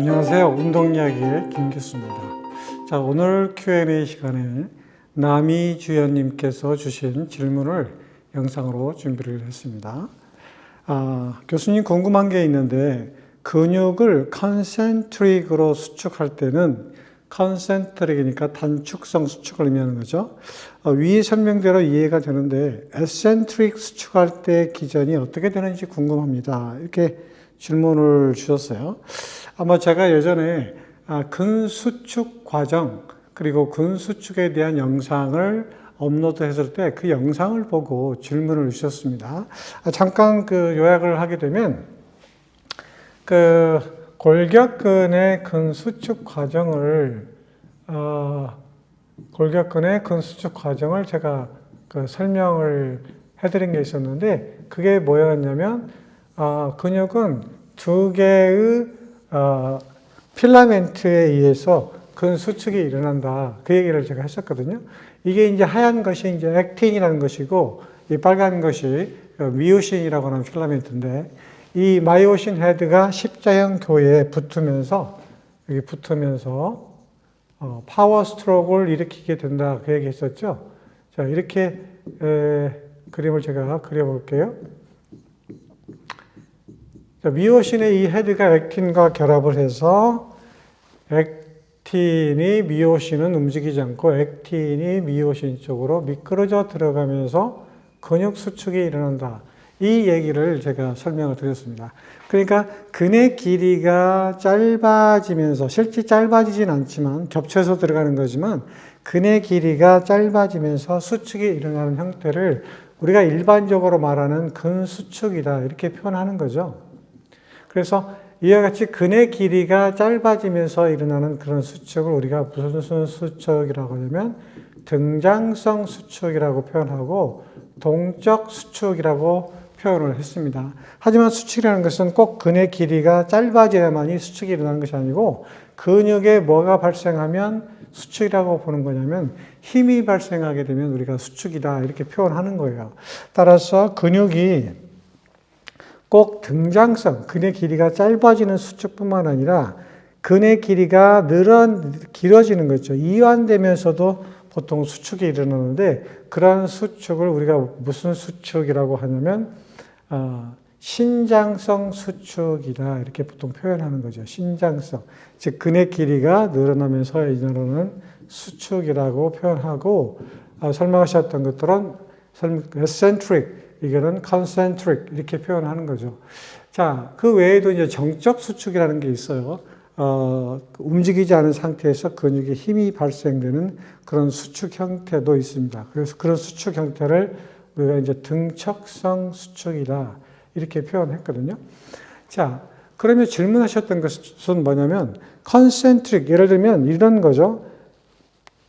안녕하세요. 운동이야기의 김교수입니다. 자, 오늘 Q&A 시간에 남이 주연님께서 주신 질문을 영상으로 준비를 했습니다. 교수님 궁금한 게 있는데 근육을 컨센트릭으로 수축할 때는 컨센트릭이니까 단축성 수축을 의미하는 거죠. 위의 설명대로 이해가 되는데 에센트릭 수축할 때 기전이 어떻게 되는지 궁금합니다. 이렇게 질문을 주셨어요. 아마 제가 예전에 근수축 과정 그리고 근수축에 대한 영상을 업로드했을 때 그 영상을 보고 질문을 주셨습니다. 잠깐 그 요약을 하게 되면 그 골격근의 근수축 과정을 제가 그 설명을 해드린 게 있었는데 그게 뭐였냐면 근육은 두 개의 필라멘트에 의해서 근수축이 일어난다. 그 얘기를 제가 했었거든요. 이게 이제 하얀 것이 이제 액틴이라는 것이고, 이 빨간 것이 미오신이라고 하는 필라멘트인데, 이 마이오신 헤드가 십자형 교회에 붙으면서, 여기 붙으면서, 파워 스트로크를 일으키게 된다. 그 얘기 했었죠. 자, 이렇게, 그림을 제가 그려볼게요. 미오신의 이 헤드가 액틴과 결합을 해서 액틴이 미오신은 움직이지 않고 액틴이 미오신 쪽으로 미끄러져 들어가면서 근육 수축이 일어난다. 이 얘기를 제가 설명을 드렸습니다. 그러니까 근의 길이가 짧아지면서 실제 짧아지진 않지만 겹쳐서 들어가는 거지만 근의 길이가 짧아지면서 수축이 일어나는 형태를 우리가 일반적으로 말하는 근수축이다. 이렇게 표현하는 거죠. 그래서 이와 같이 근의 길이가 짧아지면서 일어나는 그런 수축을 우리가 무슨 수축이라고 하냐면 등장성 수축이라고 표현하고 동적 수축이라고 표현을 했습니다. 하지만 수축이라는 것은 꼭 근의 길이가 짧아져야만이 수축이 일어나는 것이 아니고 근육에 뭐가 발생하면 수축이라고 보는 거냐면 힘이 발생하게 되면 우리가 수축이다 이렇게 표현하는 거예요. 따라서 근육이 꼭 등장성, 근의 길이가 짧아지는 수축뿐만 아니라 근의 길이가 길어지는 거죠. 이완되면서도 보통 수축이 일어나는데 그러한 수축을 우리가 무슨 수축이라고 하냐면 신장성 수축이다 이렇게 보통 표현하는 거죠. 신장성, 즉 근의 길이가 늘어나면서 일어나는 수축이라고 표현하고 설명하셨던 것들은 eccentric 이거는 concentric 이렇게 표현하는 거죠. 자, 그 외에도 이제 정적 수축이라는 게 있어요. 움직이지 않은 상태에서 근육에 힘이 발생되는 그런 수축 형태도 있습니다. 그래서 그런 수축 형태를 우리가 이제 등척성 수축이다 이렇게 표현했거든요. 자, 그러면 질문하셨던 것은 뭐냐면 concentric 예를 들면 이런 거죠.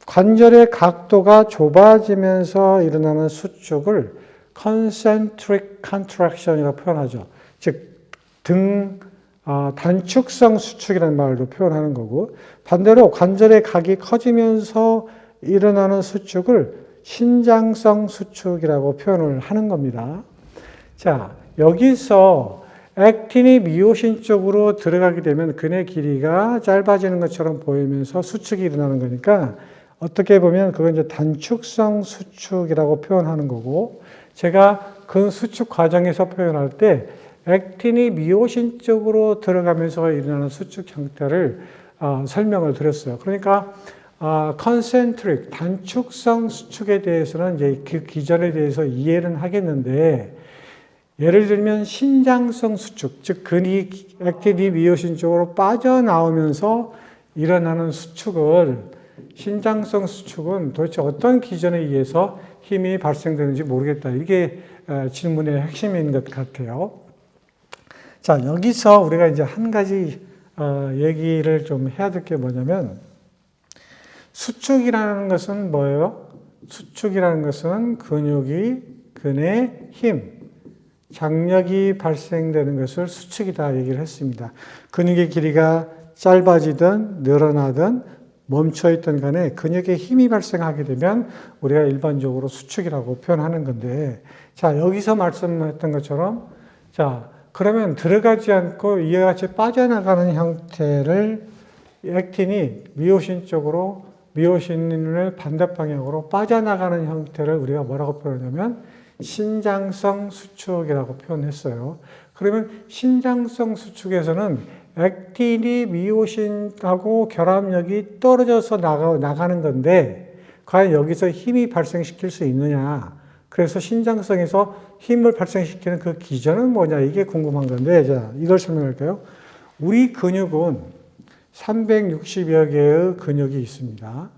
관절의 각도가 좁아지면서 일어나는 수축을 concentric contraction이라고 표현하죠. 즉, 단축성 수축이라는 말로 표현하는 거고, 반대로 관절의 각이 커지면서 일어나는 수축을 신장성 수축이라고 표현을 하는 겁니다. 자, 여기서 액틴이 미오신 쪽으로 들어가게 되면 근의 길이가 짧아지는 것처럼 보이면서 수축이 일어나는 거니까 어떻게 보면 그건 이제 단축성 수축이라고 표현하는 거고, 제가 그 수축 과정에서 표현할 때 액틴이 미오신 쪽으로 들어가면서 일어나는 수축 형태를 설명을 드렸어요. 그러니까 concentric, 단축성 수축에 대해서는 이제 그 기전에 대해서 이해는 하겠는데 예를 들면 신장성 수축, 즉 액틴이 미오신 쪽으로 빠져나오면서 일어나는 수축을 신장성 수축은 도대체 어떤 기전에 의해서 힘이 발생되는지 모르겠다. 이게 질문의 핵심인 것 같아요. 자, 여기서 우리가 이제 한 가지 얘기를 좀 해야 될 게 뭐냐면 수축이라는 것은 뭐예요? 수축이라는 것은 근의 힘, 장력이 발생되는 것을 수축이다 얘기를 했습니다. 근육의 길이가 짧아지든 늘어나든 멈춰있던 간에 근육에 힘이 발생하게 되면 우리가 일반적으로 수축이라고 표현하는 건데, 자, 여기서 말씀했던 것처럼, 자, 그러면 들어가지 않고 이와 같이 빠져나가는 형태를 액틴이 미오신 쪽으로 미오신을 반대 방향으로 빠져나가는 형태를 우리가 뭐라고 표현하냐면 신장성 수축이라고 표현했어요. 그러면 신장성 수축에서는 액틴이 미오신하고 결합력이 떨어져서 나가는 건데 과연 여기서 힘이 발생시킬 수 있느냐. 그래서 신장성에서 힘을 발생시키는 그 기전은 뭐냐 이게 궁금한 건데 자 이걸 설명할까요? 우리 근육은 360여 개의 근육이 있습니다.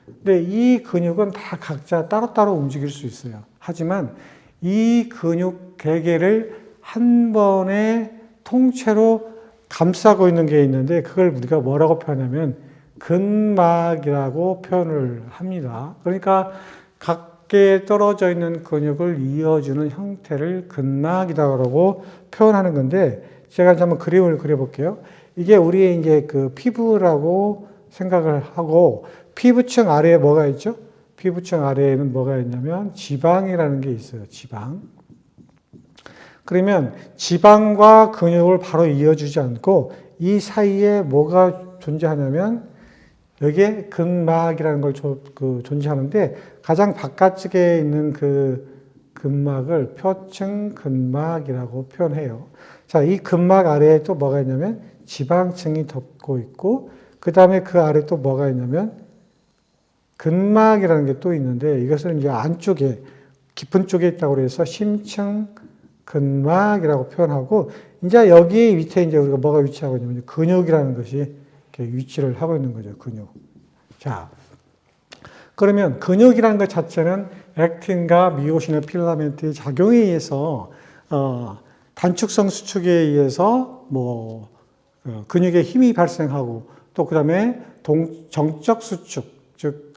근데 이 근육은 다 각자 따로따로 움직일 수 있어요. 하지만 이 근육 개개를 한 번에 통째로 감싸고 있는 게 있는데 그걸 우리가 뭐라고 표현하면 근막이라고 표현을 합니다. 그러니까 각계 떨어져 있는 근육을 이어주는 형태를 근막이라고 표현하는 건데 제가 한번 그림을 그려볼게요. 이게 우리의 이제 그 피부라고 생각을 하고 피부층 아래에 뭐가 있죠? 피부층 아래에는 뭐가 있냐면 지방이라는 게 있어요. 지방. 그러면 지방과 근육을 바로 이어주지 않고 이 사이에 뭐가 존재하냐면 여기에 근막이라는 걸 존재하는데 가장 바깥쪽에 있는 그 근막을 표층 근막이라고 표현해요. 자, 이 근막 아래에 또 뭐가 있냐면 지방층이 덮고 있고 그 다음에 그 아래 또 뭐가 있냐면 근막이라는 게 또 있는데 이것은 이제 안쪽에 깊은 쪽에 있다고 해서 심층 근막이라고 표현하고 이제 여기 밑에 이제 우리가 뭐가 위치하고 있냐면 근육이라는 것이 이렇게 위치를 하고 있는 거죠. 근육. 자, 그러면 근육이라는 것 자체는 액틴과 미오신의 필라멘트의 작용에 의해서 단축성 수축에 의해서 뭐 근육에 힘이 발생하고 또 그다음에 정적 수축 즉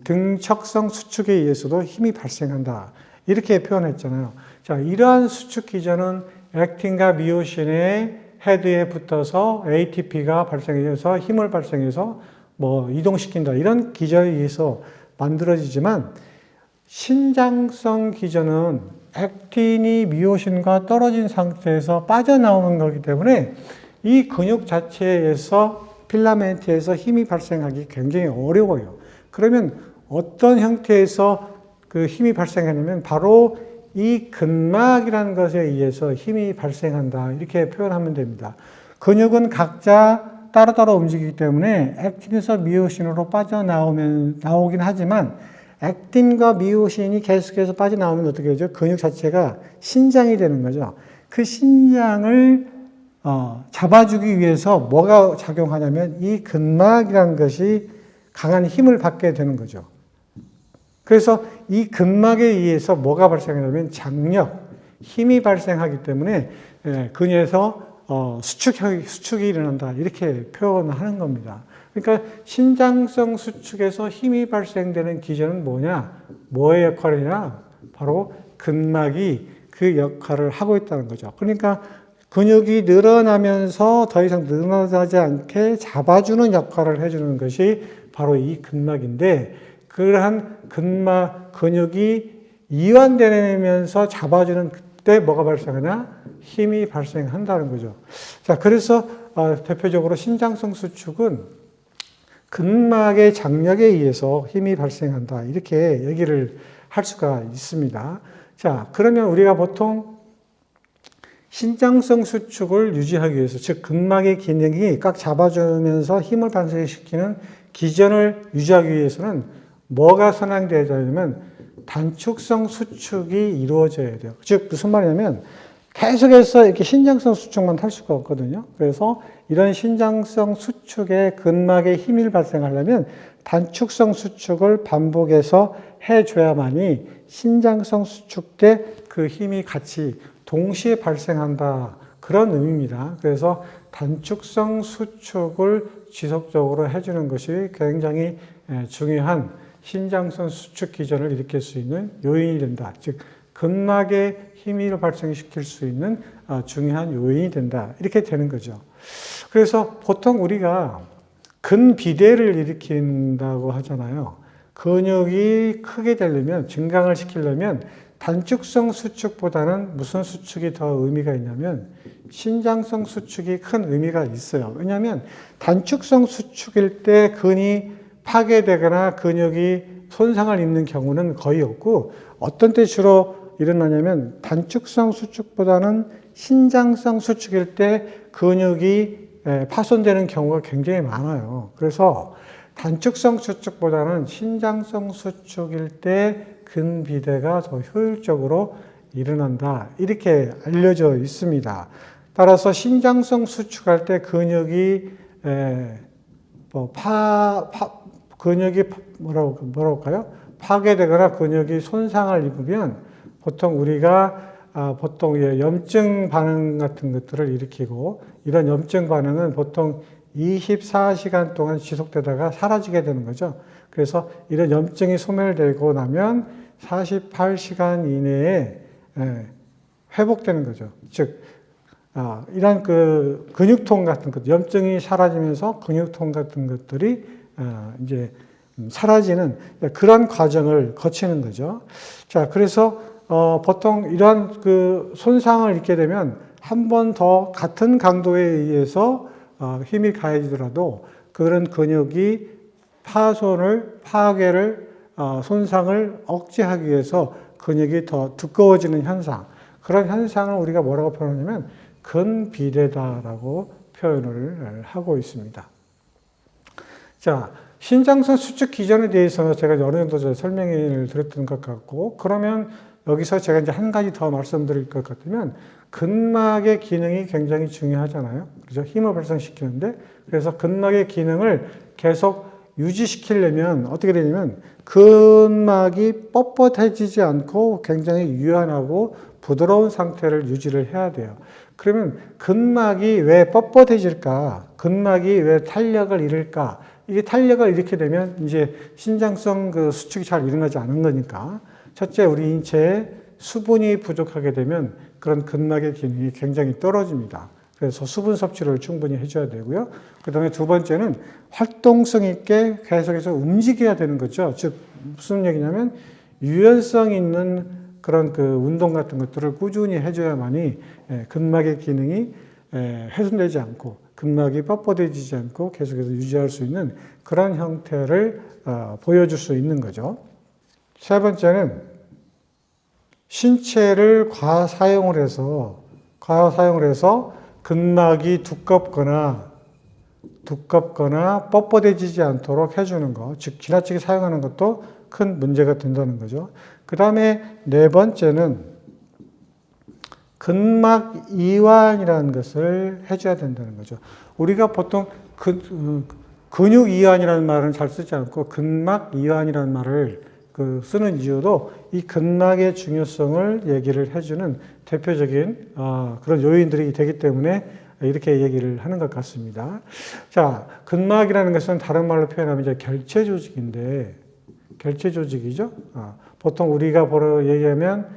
등척성 수축에 의해서도 힘이 발생한다. 이렇게 표현했잖아요. 자, 이러한 수축 기전은 액틴과 미오신의 헤드에 붙어서 ATP가 발생해서 힘을 발생해서 뭐 이동시킨다. 이런 기전에 의해서 만들어지지만 신장성 기전은 액틴이 미오신과 떨어진 상태에서 빠져나오는 거기 때문에 이 근육 자체에서 필라멘트에서 힘이 발생하기 굉장히 어려워요. 그러면 어떤 형태에서 그 힘이 발생하냐면 바로 이 근막이라는 것에 의해서 힘이 발생한다. 이렇게 표현하면 됩니다. 근육은 각자 따로따로 움직이기 때문에 액틴에서 미오신으로 나오긴 하지만 액틴과 미오신이 계속해서 빠져나오면 어떻게 되죠? 근육 자체가 신장이 되는 거죠. 그 신장을 잡아주기 위해서 뭐가 작용하냐면 이 근막이라는 것이 강한 힘을 받게 되는 거죠. 그래서 이 근막에 의해서 뭐가 발생하냐면 장력, 힘이 발생하기 때문에 근육에서 수축이 일어난다. 이렇게 표현하는 겁니다. 그러니까 신장성 수축에서 힘이 발생되는 기전은 뭐냐? 뭐의 역할이냐? 바로 근막이 그 역할을 하고 있다는 거죠. 그러니까 근육이 늘어나면서 더 이상 늘어나지 않게 잡아주는 역할을 해주는 것이 바로 이 근막인데 그러한 근육이 이완되면서 잡아주는 그때 뭐가 발생하냐? 힘이 발생한다는 거죠. 자, 그래서 대표적으로 신장성 수축은 근막의 장력에 의해서 힘이 발생한다. 이렇게 얘기를 할 수가 있습니다. 자, 그러면 우리가 보통 신장성 수축을 유지하기 위해서, 즉 근막의 기능이 꽉 잡아주면서 힘을 발생시키는 기전을 유지하기 위해서는 뭐가 선행되어야 되냐면 단축성 수축이 이루어져야 돼요. 즉 무슨 말이냐면 계속해서 이렇게 신장성 수축만 할 수가 없거든요. 그래서 이런 신장성 수축에 근막에 힘이 발생하려면 단축성 수축을 반복해서 해줘야만이 신장성 수축 때 그 힘이 같이 동시에 발생한다. 그런 의미입니다. 그래서 단축성 수축을 지속적으로 해주는 것이 굉장히 중요한 신장성 수축 기전을 일으킬 수 있는 요인이 된다. 즉 근막에 힘을 발생시킬 수 있는 중요한 요인이 된다. 이렇게 되는 거죠. 그래서 보통 우리가 근비대를 일으킨다고 하잖아요. 근육이 크게 되려면, 증강을 시키려면 단축성 수축보다는 무슨 수축이 더 의미가 있냐면 신장성 수축이 큰 의미가 있어요. 왜냐하면 단축성 수축일 때 근이 파괴되거나 근육이 손상을 입는 경우는 거의 없고, 어떤 때 주로 일어나냐면 단축성 수축보다는 신장성 수축일 때 근육이 파손되는 경우가 굉장히 많아요. 그래서 단축성 수축보다는 신장성 수축일 때 근비대가 더 효율적으로 일어난다, 이렇게 알려져 있습니다. 따라서 신장성 수축할 때 근육이 근육이 뭐라고 할까요? 파괴되거나 근육이 손상을 입으면 보통 우리가 보통 염증 반응 같은 것들을 일으키고, 이런 염증 반응은 보통 24시간 동안 지속되다가 사라지게 되는 거죠. 그래서 이런 염증이 소멸되고 나면 48시간 이내에 회복되는 거죠. 즉, 이런 근육통 같은 것, 염증이 사라지면서 근육통 같은 것들이 이제 사라지는 그런 과정을 거치는 거죠. 자, 그래서 보통 이러한 손상을 입게 되면 한 번 더 같은 강도에 의해서 힘이 가해지더라도 그런 근육이 파괴를, 손상을 억제하기 위해서 근육이 더 두꺼워지는 현상, 그런 현상을 우리가 뭐라고 표현하냐면 근비대다라고 표현을 하고 있습니다. 자, 신장성 수축 기전에 대해서는 제가 어느 정도 설명을 드렸던 것 같고, 그러면 여기서 제가 이제 한 가지 더 말씀드릴 것 같으면, 근막의 기능이 굉장히 중요하잖아요. 그죠? 힘을 발생시키는데, 그래서 근막의 기능을 계속 유지시키려면 어떻게 되냐면, 근막이 뻣뻣해지지 않고 굉장히 유연하고 부드러운 상태를 유지를 해야 돼요. 그러면 근막이 왜 뻣뻣해질까? 근막이 왜 탄력을 잃을까? 이게 탄력을 잃게 되면 이제 신장성 수축이 잘 일어나지 않은 거니까, 첫째, 우리 인체에 수분이 부족하게 되면 그런 근막의 기능이 굉장히 떨어집니다. 그래서 수분 섭취를 충분히 해줘야 되고요. 그 다음에 두 번째는 활동성 있게 계속해서 움직여야 되는 거죠. 즉, 무슨 얘기냐면 유연성 있는 그런 운동 같은 것들을 꾸준히 해줘야만이 근막의 기능이 훼손되지 않고 근막이 뻣뻣해지지 않고 계속해서 유지할 수 있는 그런 형태를 보여줄 수 있는 거죠. 세 번째는 신체를 과사용을 해서 근막이 두껍거나 뻣뻣해지지 않도록 해주는 것, 즉 지나치게 사용하는 것도 큰 문제가 된다는 거죠. 그 다음에 네 번째는 근막 이완이라는 것을 해줘야 된다는 거죠. 우리가 보통 근육 이완이라는 말은 잘 쓰지 않고 근막 이완이라는 말을 쓰는 이유도 이 근막의 중요성을 얘기를 해주는 대표적인 그런 요인들이 되기 때문에 이렇게 얘기를 하는 것 같습니다. 자, 근막이라는 것은 다른 말로 표현하면 이제 결체 조직인데, 결체 조직이죠. 보통 우리가 얘기하면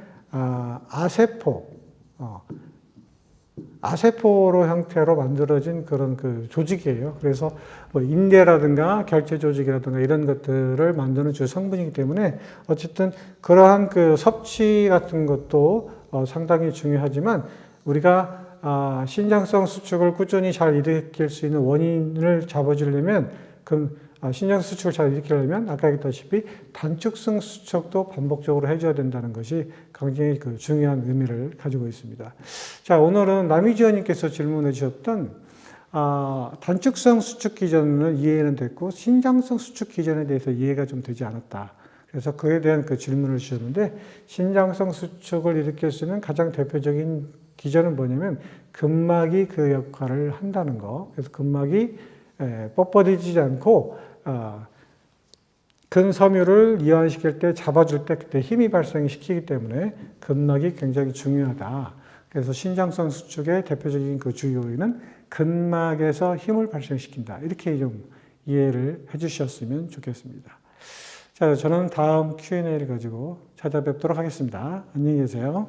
아세포로 형태로 만들어진 그런 조직이에요. 그래서 뭐 인대라든가 결체 조직이라든가 이런 것들을 만드는 주 성분이기 때문에 어쨌든 그러한 섭취 같은 것도 상당히 중요하지만, 우리가 신장성 수축을 꾸준히 잘 일으킬 수 있는 원인을 잡아주려면 신장 수축을 잘 일으키려면 아까 얘기했다시피 단축성 수축도 반복적으로 해줘야 된다는 것이 굉장히 중요한 의미를 가지고 있습니다. 자, 오늘은 남희지원님께서 질문해 주셨던 단축성 수축 기전은 이해는 됐고 신장성 수축 기전에 대해서 이해가 좀 되지 않았다. 그래서 그에 대한 질문을 주셨는데, 신장성 수축을 일으킬 수 있는 가장 대표적인 기전은 뭐냐면 근막이 그 역할을 한다는 거. 그래서 근막이 뻣뻣해지지 않고 근섬유를 이완시킬 때 잡아줄 때 그때 힘이 발생시키기 때문에 근막이 굉장히 중요하다. 그래서 신장성 수축의 대표적인 주 요인은 근막에서 힘을 발생시킨다. 이렇게 좀 이해를 해주셨으면 좋겠습니다. 자, 저는 다음 Q&A를 가지고 찾아뵙도록 하겠습니다. 안녕히 계세요.